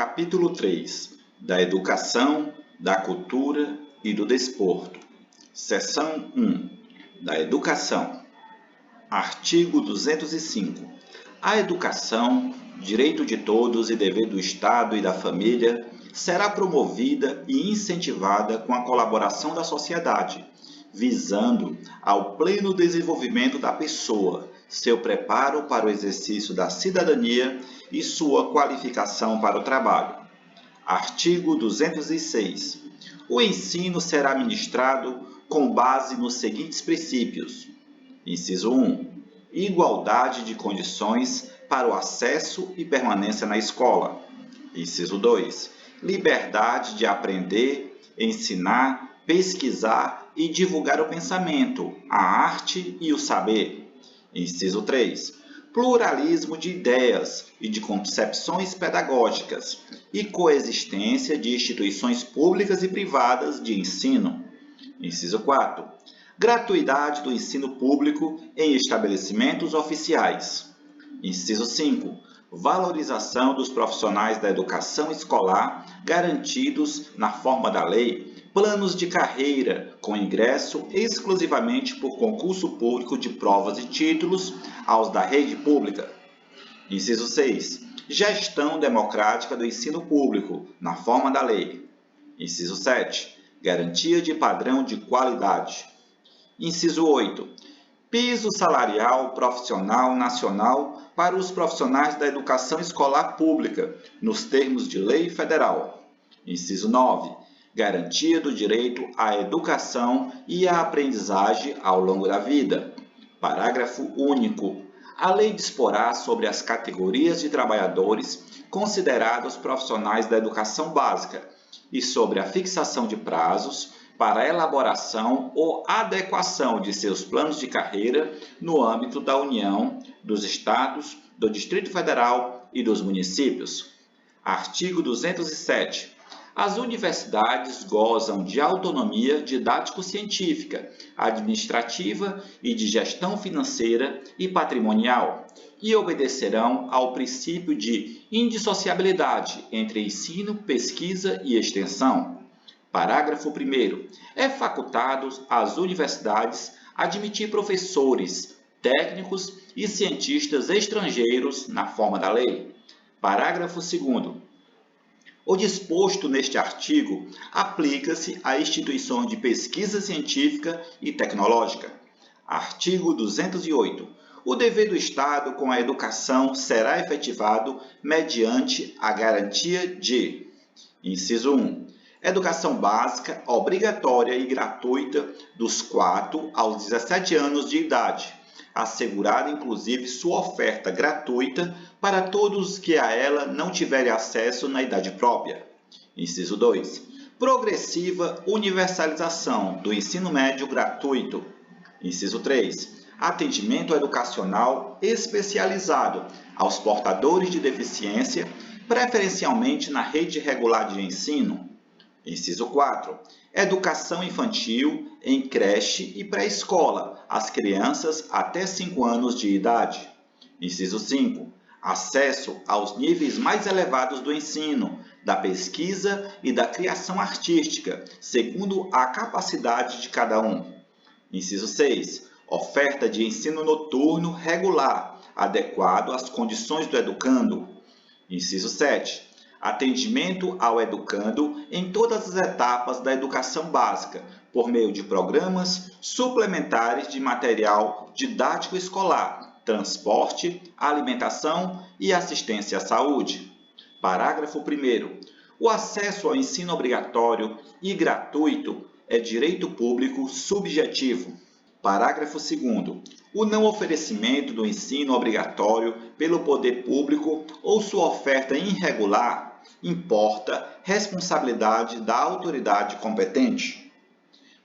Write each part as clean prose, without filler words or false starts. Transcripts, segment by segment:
Capítulo 3 da Educação, da Cultura e do Desporto. Seção 1 da Educação. Artigo 205. A educação, direito de todos e dever do Estado e da família, será promovida e incentivada com a colaboração da sociedade, visando ao pleno desenvolvimento da pessoa, seu preparo para o exercício da cidadania e sua qualificação para o trabalho. Artigo 206. O ensino será ministrado com base nos seguintes princípios. Inciso 1. Igualdade de condições para o acesso e permanência na escola. Inciso 2. Liberdade de aprender, ensinar, pesquisar e divulgar o pensamento, a arte e o saber. Inciso 3. Pluralismo de ideias e de concepções pedagógicas e coexistência de instituições públicas e privadas de ensino. Inciso 4. Gratuidade do ensino público em estabelecimentos oficiais. Inciso 5. Valorização dos profissionais da educação escolar garantidos na forma da lei, planos de carreira com ingresso exclusivamente por concurso público de provas e títulos aos da rede pública. Inciso 6. Gestão democrática do ensino público na forma da lei. Inciso 7. Garantia de padrão de qualidade. Inciso 8. Piso salarial profissional nacional para os profissionais da educação escolar pública, nos termos de lei federal. Inciso 9. Garantia do direito à educação e à aprendizagem ao longo da vida. Parágrafo único. A lei disporá sobre as categorias de trabalhadores considerados profissionais da educação básica e sobre a fixação de prazos para a elaboração ou adequação de seus planos de carreira no âmbito da União, dos Estados, do Distrito Federal e dos municípios. Artigo 207. As universidades gozam de autonomia didático-científica, administrativa e de gestão financeira e patrimonial, e obedecerão ao princípio de indissociabilidade entre ensino, pesquisa e extensão. Parágrafo 1º. É facultado às universidades admitir professores, técnicos e cientistas estrangeiros na forma da lei. Parágrafo 2º. O disposto neste artigo aplica-se a instituições de pesquisa científica e tecnológica. Artigo 208. O dever do Estado com a educação será efetivado mediante a garantia de: inciso 1. Educação básica obrigatória e gratuita dos 4 aos 17 anos de idade, assegurada inclusive sua oferta gratuita para todos que a ela não tiverem acesso na idade própria. Inciso 2. Progressiva universalização do ensino médio gratuito. Inciso 3. Atendimento educacional especializado aos portadores de deficiência, preferencialmente na rede regular de ensino. Inciso 4. Educação infantil em creche e pré-escola, às crianças até 5 anos de idade. Inciso 5. Acesso aos níveis mais elevados do ensino, da pesquisa e da criação artística, segundo a capacidade de cada um. Inciso 6. Oferta de ensino noturno regular, adequado às condições do educando. Inciso 7. Atendimento ao educando em todas as etapas da educação básica, por meio de programas suplementares de material didático escolar, transporte, alimentação e assistência à saúde. Parágrafo 1º. O acesso ao ensino obrigatório e gratuito é direito público subjetivo. Parágrafo 2º. O não oferecimento do ensino obrigatório pelo poder público ou sua oferta irregular importa responsabilidade da autoridade competente.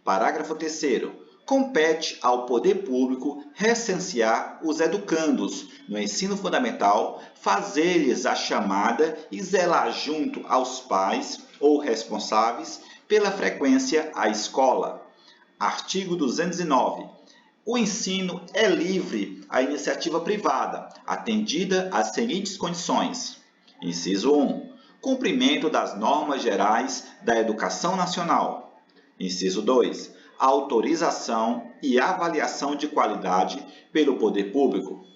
Parágrafo 3º. Compete ao poder público recensear os educandos no ensino fundamental, fazer-lhes a chamada e zelar junto aos pais ou responsáveis pela frequência à escola. Artigo 209. O ensino é livre à iniciativa privada, atendida às seguintes condições. Inciso 1. cumprimento das normas gerais da educação nacional. Inciso 2. Autorização e avaliação de qualidade pelo poder público.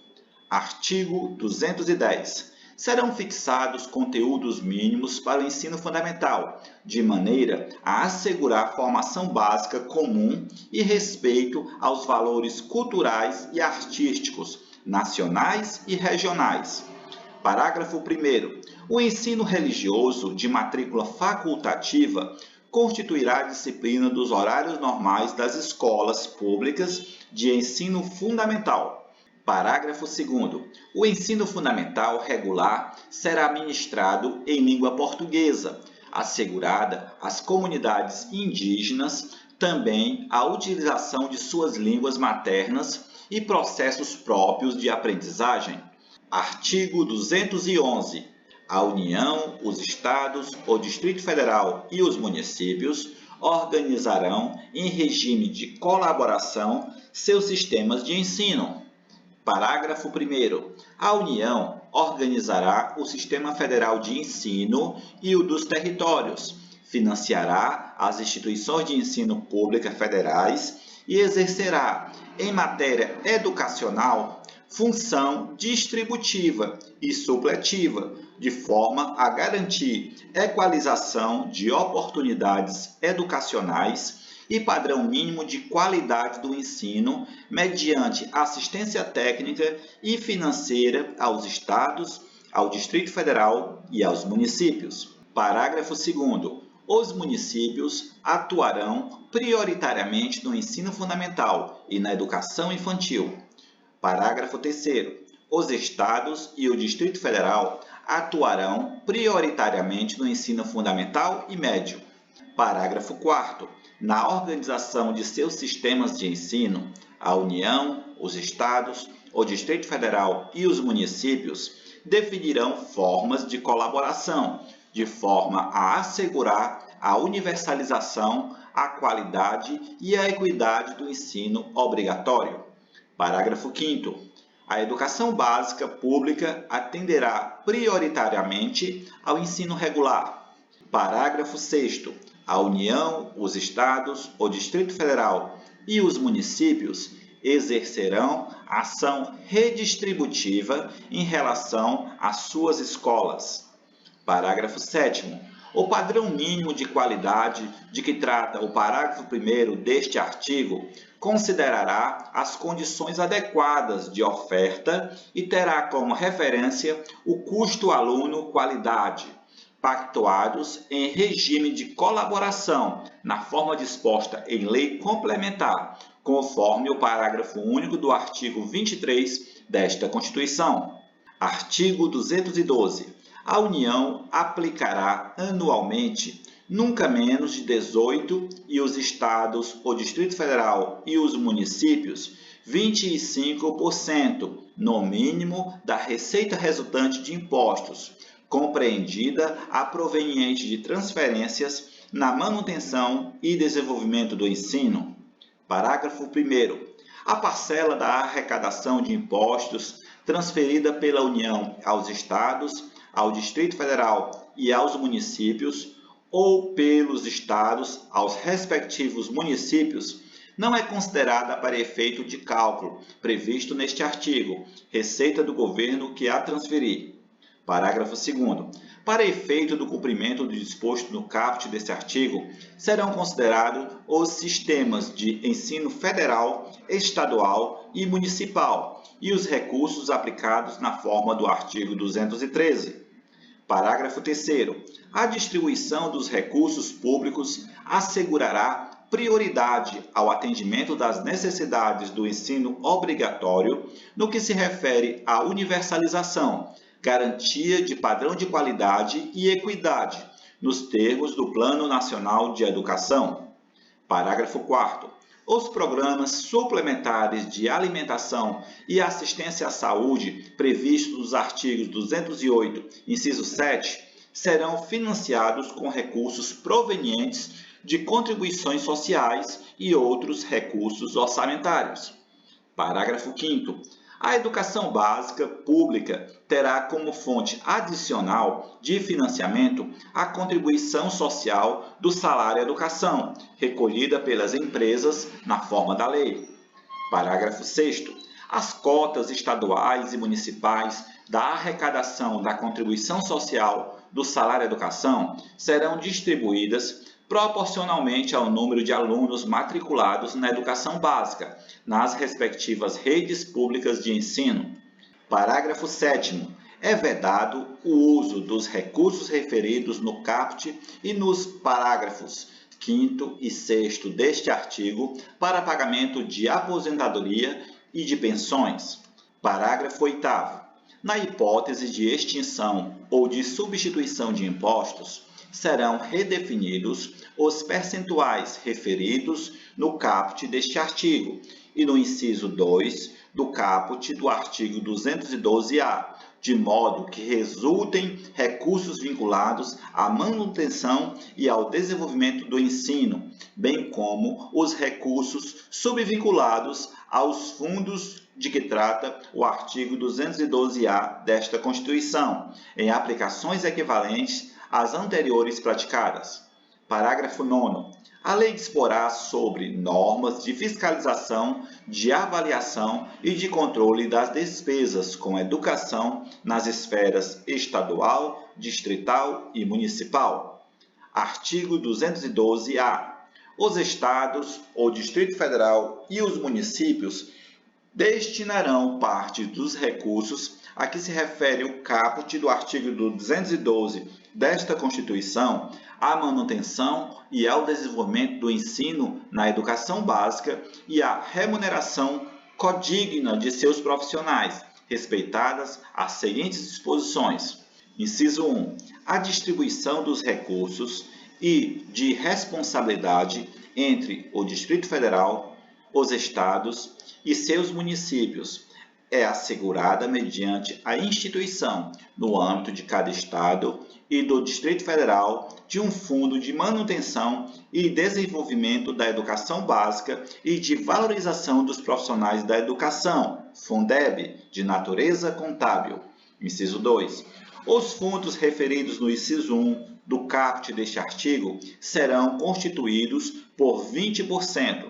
Artigo 210. Serão fixados conteúdos mínimos para o ensino fundamental, de maneira a assegurar formação básica comum e respeito aos valores culturais e artísticos, nacionais e regionais. Parágrafo 1º. O ensino religioso de matrícula facultativa constituirá a disciplina dos horários normais das escolas públicas de ensino fundamental. Parágrafo 2º. O ensino fundamental regular será ministrado em língua portuguesa, assegurada às comunidades indígenas também a utilização de suas línguas maternas e processos próprios de aprendizagem. Artigo 211. A União, os Estados, o Distrito Federal e os municípios organizarão, em regime de colaboração, seus sistemas de ensino. Parágrafo 1º. A União organizará o Sistema Federal de Ensino e o dos territórios, financiará as instituições de ensino pública federais e exercerá, em matéria educacional, função distributiva e supletiva, de forma a garantir equalização de oportunidades educacionais e padrão mínimo de qualidade do ensino, mediante assistência técnica e financeira aos Estados, ao Distrito Federal e aos municípios. Parágrafo 2º. Os municípios atuarão prioritariamente no ensino fundamental e na educação infantil. Parágrafo 3º. Os Estados e o Distrito Federal atuarão prioritariamente no ensino fundamental e médio. Parágrafo 4º. Na organização de seus sistemas de ensino, a União, os Estados, o Distrito Federal e os municípios definirão formas de colaboração, de forma a assegurar a universalização, a qualidade e a equidade do ensino obrigatório. Parágrafo 5º. A educação básica pública atenderá prioritariamente ao ensino regular. Parágrafo 6º. A União, os Estados, o Distrito Federal e os municípios exercerão ação redistributiva em relação às suas escolas. Parágrafo 7º. O padrão mínimo de qualidade de que trata o parágrafo 1º deste artigo considerará as condições adequadas de oferta e terá como referência o custo aluno-qualidade, pactuados em regime de colaboração, na forma disposta em lei complementar, conforme o parágrafo único do artigo 23 desta Constituição. Artigo 212. A União aplicará anualmente nunca menos de 18 e os Estados, o Distrito Federal e os municípios 25%, no mínimo, da receita resultante de impostos, compreendida a proveniente de transferências na manutenção e desenvolvimento do ensino. Parágrafo 1º. A parcela da arrecadação de impostos transferida pela União aos Estados, ao Distrito Federal e aos municípios, ou pelos Estados aos respectivos municípios, não é considerada para efeito de cálculo previsto neste artigo, receita do governo que a transferir. Parágrafo 2º. Para efeito do cumprimento do disposto no caput deste artigo, serão considerados os sistemas de ensino federal, estadual e municipal e os recursos aplicados na forma do artigo 213. Parágrafo 3º. A distribuição dos recursos públicos assegurará prioridade ao atendimento das necessidades do ensino obrigatório no que se refere à universalização, garantia de padrão de qualidade e equidade, nos termos do Plano Nacional de Educação. Parágrafo 4º. Os programas suplementares de alimentação e assistência à saúde previstos nos artigos 208, inciso 7, serão financiados com recursos provenientes de contribuições sociais e outros recursos orçamentários. Parágrafo 5º. A educação básica pública terá como fonte adicional de financiamento a contribuição social do salário educação, recolhida pelas empresas na forma da lei. Parágrafo 6º. As cotas estaduais e municipais da arrecadação da contribuição social do salário educação serão distribuídas proporcionalmente ao número de alunos matriculados na educação básica, nas respectivas redes públicas de ensino. Parágrafo 7º. É vedado o uso dos recursos referidos no caput e nos parágrafos 5º e 6º deste artigo para pagamento de aposentadoria e de pensões. Parágrafo 8º. Na hipótese de extinção ou de substituição de impostos, serão redefinidos os percentuais referidos no caput deste artigo e no inciso 2 do caput do artigo 212-A, de modo que resultem recursos vinculados à manutenção e ao desenvolvimento do ensino, bem como os recursos subvinculados aos fundos de que trata o artigo 212-A desta Constituição, em aplicações equivalentes às anteriores praticadas. Parágrafo 9º. A lei disporá sobre normas de fiscalização, de avaliação e de controle das despesas com educação nas esferas estadual, distrital e municipal. Artigo 212-A. Os estados, o Distrito Federal e os municípios destinarão parte dos recursos a que se refere o caput do artigo 212 desta Constituição à manutenção e ao desenvolvimento do ensino na educação básica e à remuneração codigna de seus profissionais, respeitadas as seguintes disposições. Inciso 1. A distribuição dos recursos e de responsabilidade entre o Distrito Federal, os estados e seus municípios é assegurada mediante a instituição, no âmbito de cada estado e do Distrito Federal, de um fundo de manutenção e desenvolvimento da educação básica e de valorização dos profissionais da educação, Fundeb, de natureza contábil. Inciso 2. Os fundos referidos no inciso 1 do caput deste artigo serão constituídos por 20%.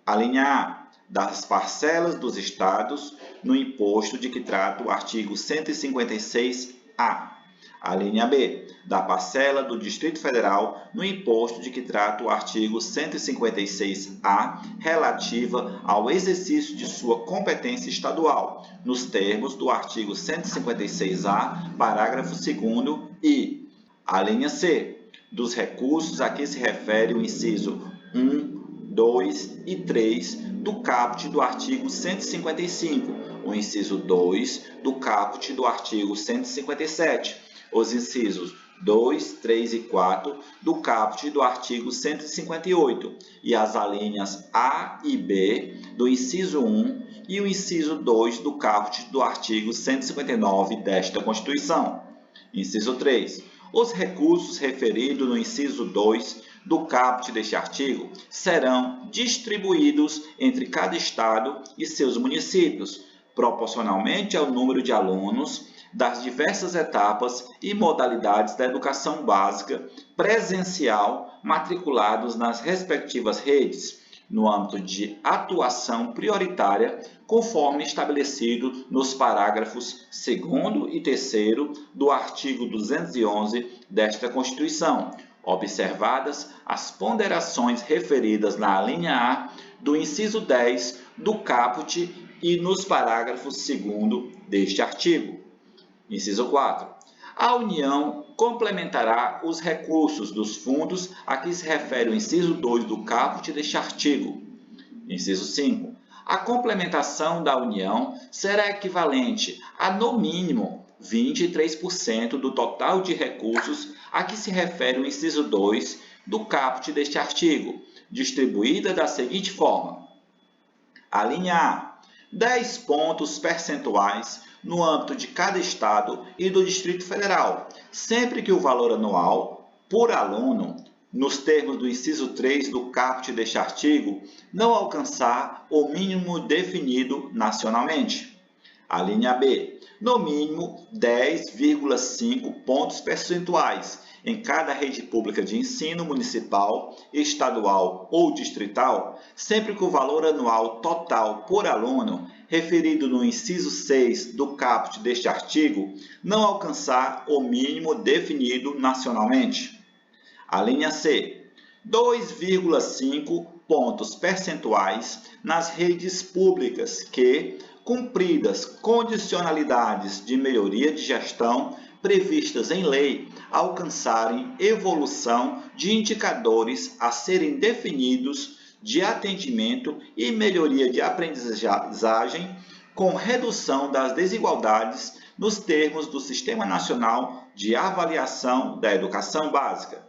A linha A. Das parcelas dos estados no imposto de que trata o artigo 156-A. A linha B. Da parcela do Distrito Federal no imposto de que trata o artigo 156-A, relativa ao exercício de sua competência estadual, nos termos do artigo 156-A, parágrafo 2º e a linha C. Dos recursos a que se refere o inciso 1, 2 e 3 do caput do artigo 155, o inciso 2 do caput do artigo 157, os incisos 2, 3 e 4 do caput do artigo 158 e as alíneas A e B do inciso 1 e o inciso 2 do caput do artigo 159 desta Constituição. Inciso 3. Os recursos referidos no inciso 2 do caput deste artigo serão distribuídos entre cada estado e seus municípios, proporcionalmente ao número de alunos das diversas etapas e modalidades da educação básica presencial matriculados nas respectivas redes, no âmbito de atuação prioritária, conforme estabelecido nos parágrafos 2º e 3º do artigo 211 desta Constituição, observadas as ponderações referidas na linha A do inciso 10 do caput e nos parágrafos 2º deste artigo. Inciso 4. A União complementará os recursos dos fundos a que se refere o inciso 2 do caput deste artigo. Inciso 5. A complementação da União será equivalente a, no mínimo, 23% do total de recursos a que se refere o inciso 2 do caput deste artigo, distribuída da seguinte forma. A linha A. 10 pontos percentuais no âmbito de cada estado e do Distrito Federal, sempre que o valor anual por aluno, nos termos do inciso 3 do caput deste artigo, não alcançar o mínimo definido nacionalmente. A linha B, no mínimo 10,5 pontos percentuais em cada rede pública de ensino municipal, estadual ou distrital, sempre que o valor anual total por aluno, referido no inciso 6 do caput deste artigo, não alcançar o mínimo definido nacionalmente. A linha C, 2,5 pontos percentuais nas redes públicas que, cumpridas condicionalidades de melhoria de gestão previstas em lei, alcançarem evolução de indicadores a serem definidos de atendimento e melhoria de aprendizagem, com redução das desigualdades nos termos do Sistema Nacional de Avaliação da Educação Básica.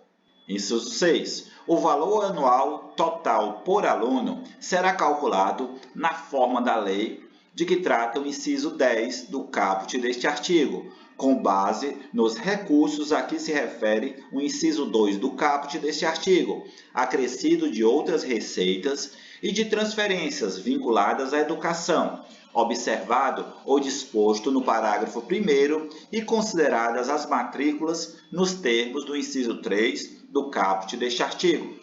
Inciso 6. O valor anual total por aluno será calculado na forma da lei de que trata o inciso 10 do caput deste artigo, com base nos recursos a que se refere o inciso 2 do caput deste artigo, acrescido de outras receitas e de transferências vinculadas à educação, observado o disposto no parágrafo 1º e consideradas as matrículas nos termos do inciso 3 do caput deste artigo.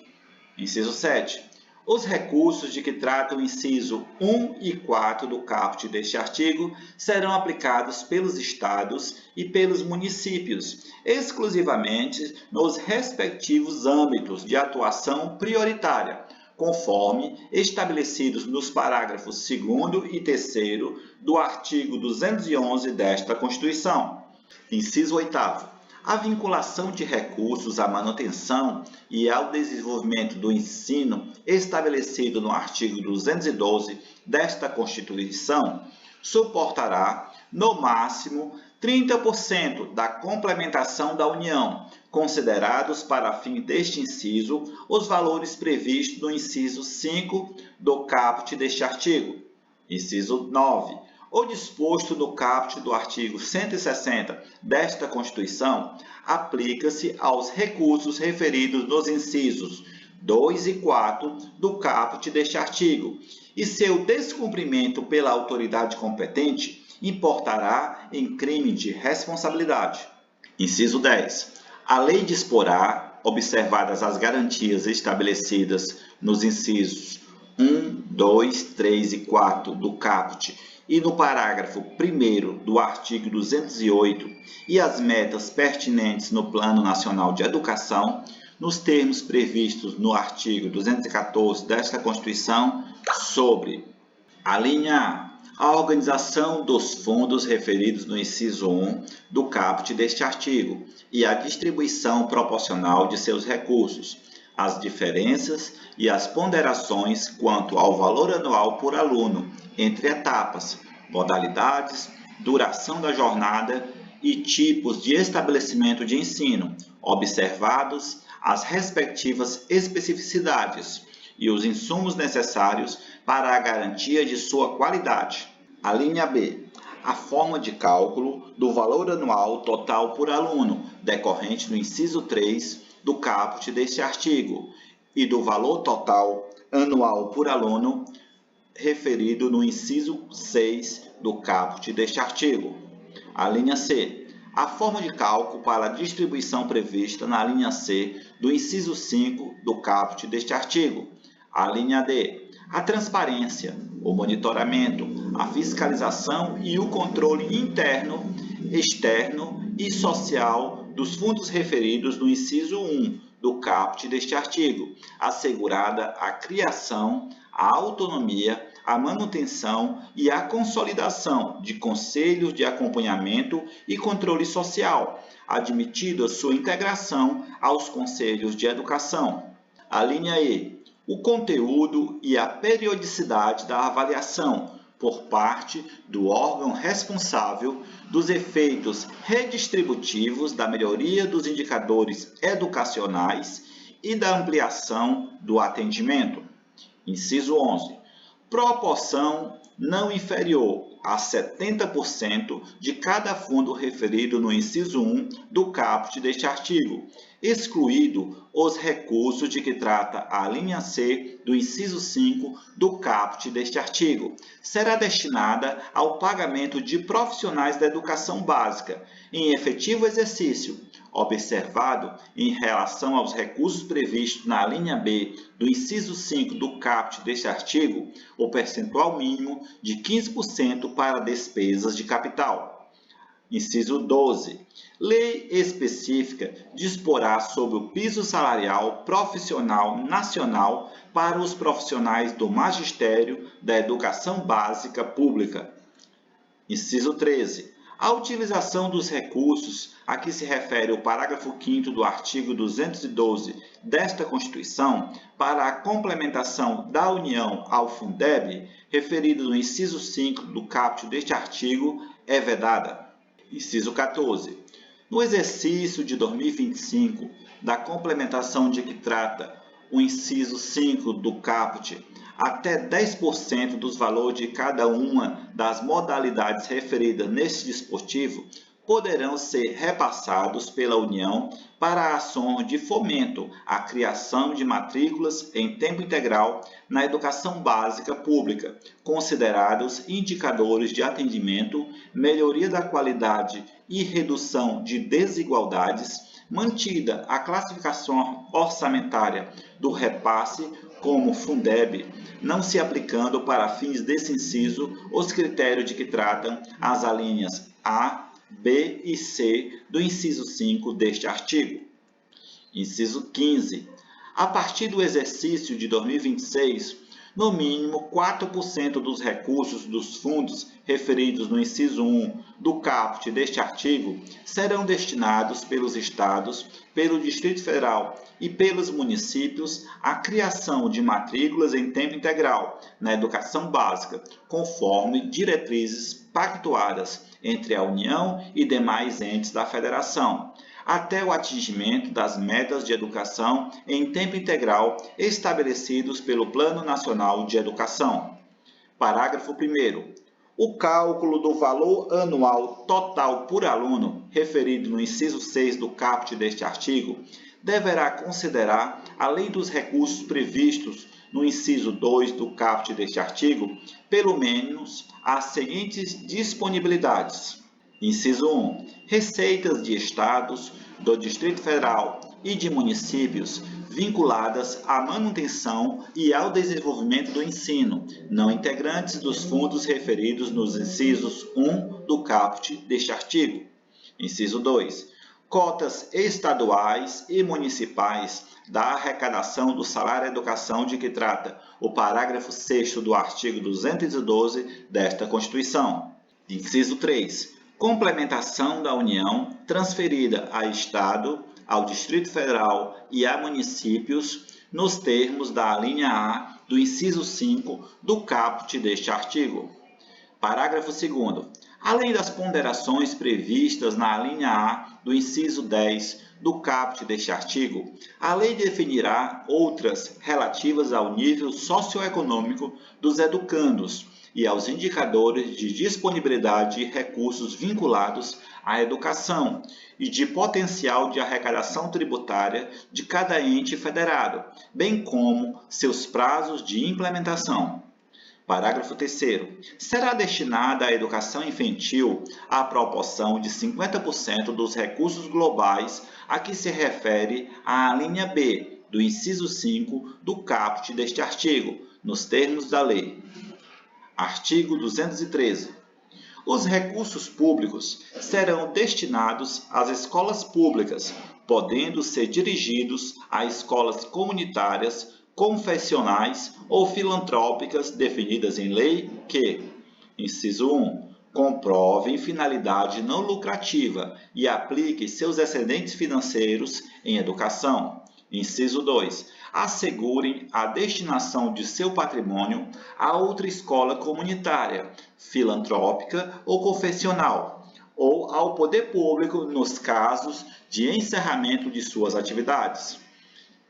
Inciso 7. Os recursos de que trata o inciso 1 e 4 do caput deste artigo serão aplicados pelos estados e pelos municípios, exclusivamente nos respectivos âmbitos de atuação prioritária, conforme estabelecidos nos parágrafos 2º e 3º do artigo 211 desta Constituição. Inciso 8º. A vinculação de recursos à manutenção e ao desenvolvimento do ensino estabelecido no artigo 212 desta Constituição suportará, no máximo, 30% da complementação da União, considerados para fim deste inciso os valores previstos no inciso 5 do caput deste artigo. Inciso 9. O disposto no caput do artigo 160 desta Constituição aplica-se aos recursos referidos nos incisos 2 e 4 do caput deste artigo, e seu descumprimento pela autoridade competente importará em crime de responsabilidade. Inciso 10. A lei disporá, observadas as garantias estabelecidas nos incisos 1, 2, 3 e 4 do caput e no parágrafo 1º do artigo 208 e as metas pertinentes no Plano Nacional de Educação, nos termos previstos no artigo 214 desta Constituição, sobre a linha A, a organização dos fundos referidos no inciso 1 do caput deste artigo e a distribuição proporcional de seus recursos, as diferenças e as ponderações quanto ao valor anual por aluno entre etapas, modalidades, duração da jornada e tipos de estabelecimento de ensino, observados as respectivas especificidades e os insumos necessários para a garantia de sua qualidade. A linha B. A forma de cálculo do valor anual total por aluno, decorrente do inciso 3 do caput deste artigo, e do valor total anual por aluno, referido no inciso 6 do caput deste artigo. A linha C. A forma de cálculo para a distribuição prevista na linha C do inciso 5 do caput deste artigo. A linha D. A transparência, o monitoramento, a fiscalização e o controle interno, externo e social dos fundos referidos no inciso 1 do caput deste artigo, assegurada a criação, a autonomia, a manutenção e a consolidação de conselhos de acompanhamento e controle social, admitida sua integração aos conselhos de educação. A linha E. O conteúdo e a periodicidade da avaliação por parte do órgão responsável dos efeitos redistributivos da melhoria dos indicadores educacionais e da ampliação do atendimento. Inciso 11. Proporção não inferior a 70% de cada fundo referido no inciso 1 do caput deste artigo, excluído os recursos de que trata a linha C do inciso 5 do caput deste artigo. Será destinada ao pagamento de profissionais da educação básica em efetivo exercício, observado, em relação aos recursos previstos na linha B do inciso 5 do caput deste artigo, o percentual mínimo de 15% para despesas de capital. Inciso 12. Lei específica disporá sobre o piso salarial profissional nacional para os profissionais do magistério da educação básica pública. Inciso 13. A utilização dos recursos a que se refere o parágrafo 5º do artigo 212 desta Constituição para a complementação da União ao Fundeb, referido no inciso 5 do caput deste artigo, é vedada. Inciso 14. No exercício de 2025, da complementação de que trata o inciso 5 do caput, até 10% dos valores de cada uma das modalidades referidas neste dispositivo poderão ser repassados pela União para ações de fomento à criação de matrículas em tempo integral na educação básica pública, considerados indicadores de atendimento, melhoria da qualidade e redução de desigualdades, mantida a classificação orçamentária do repasse como Fundeb, não se aplicando para fins desse inciso os critérios de que tratam as alíneas A, B e C do inciso 5 deste artigo. Inciso 15. A partir do exercício de 2026, no mínimo 4% dos recursos dos fundos referidos no inciso 1 do caput deste artigo serão destinados pelos Estados, pelo Distrito Federal e pelos municípios à criação de matrículas em tempo integral na educação básica, conforme diretrizes pactuadas entre a União e demais entes da Federação, até o atingimento das metas de educação em tempo integral estabelecidos pelo Plano Nacional de Educação. Parágrafo 1º. O cálculo do valor anual total por aluno, referido no inciso 6 do caput deste artigo, deverá considerar, além dos recursos previstos no inciso 2 do caput deste artigo, pelo menos as seguintes disponibilidades. Inciso 1. Receitas de estados, do Distrito Federal e de municípios vinculadas à manutenção e ao desenvolvimento do ensino, não integrantes dos fundos referidos nos incisos 1 do caput deste artigo. Inciso 2. Cotas estaduais e municipais da arrecadação do salário educação de que trata o parágrafo 6º do artigo 212 desta Constituição. Inciso 3. Complementação da União transferida a Estado, ao Distrito Federal e a municípios, nos termos da alínea A do inciso 5 do caput deste artigo. Parágrafo 2º. Além das ponderações previstas na alínea A do inciso 10 do caput deste artigo, a lei definirá outras relativas ao nível socioeconômico dos educandos e aos indicadores de disponibilidade de recursos vinculados à educação e de potencial de arrecadação tributária de cada ente federado, bem como seus prazos de implementação. Parágrafo 3º. Será destinada à educação infantil a proporção de 50% dos recursos globais a que se refere a linha B do inciso 5 do caput deste artigo, nos termos da lei. Artigo 213. Os recursos públicos serão destinados às escolas públicas, podendo ser dirigidos a escolas comunitárias, confessionais ou filantrópicas definidas em lei que, inciso 1, comprovem finalidade não lucrativa e apliquem seus excedentes financeiros em educação. Inciso 2. Assegurem a destinação de seu patrimônio a outra escola comunitária, filantrópica ou confessional, ou ao poder público nos casos de encerramento de suas atividades.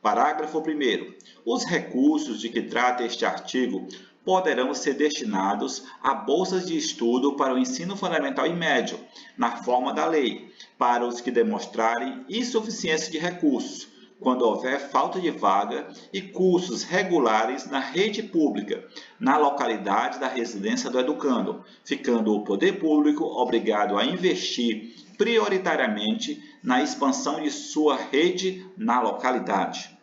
Parágrafo 1º. Os recursos de que trata este artigo poderão ser destinados a bolsas de estudo para o ensino fundamental e médio, na forma da lei, para os que demonstrarem insuficiência de recursos, quando houver falta de vaga e cursos regulares na rede pública, na localidade da residência do educando, ficando o poder público obrigado a investir prioritariamente na expansão de sua rede na localidade.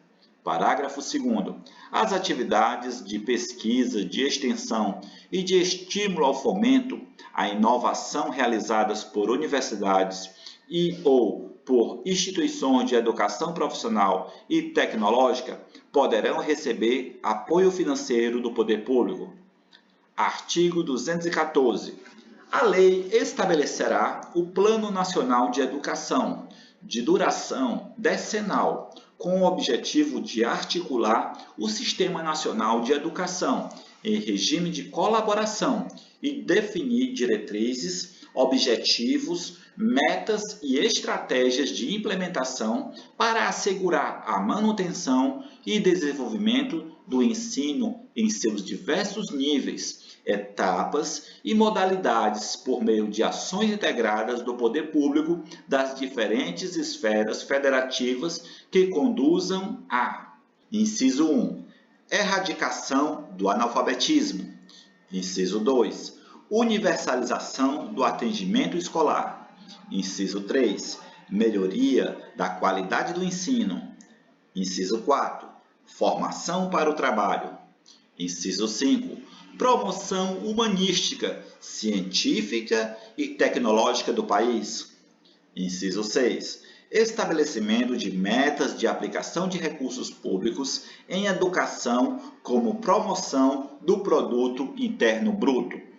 Parágrafo 2º. As atividades de pesquisa, de extensão e de estímulo ao fomento, à inovação realizadas por universidades e ou por instituições de educação profissional e tecnológica poderão receber apoio financeiro do poder público. Artigo 214. A lei estabelecerá o Plano Nacional de Educação, de duração decenal, com o objetivo de articular o Sistema Nacional de Educação em regime de colaboração e definir diretrizes, objetivos, metas e estratégias de implementação para assegurar a manutenção e desenvolvimento do ensino em seus diversos níveis, etapas e modalidades por meio de ações integradas do poder público das diferentes esferas federativas que conduzam a: inciso 1, erradicação do analfabetismo; inciso 2, universalização do atendimento escolar; inciso 3, melhoria da qualidade do ensino; inciso 4, formação para o trabalho; inciso 5, promoção humanística, científica e tecnológica do país; inciso 6, estabelecimento de metas de aplicação de recursos públicos em educação como promoção do produto interno bruto.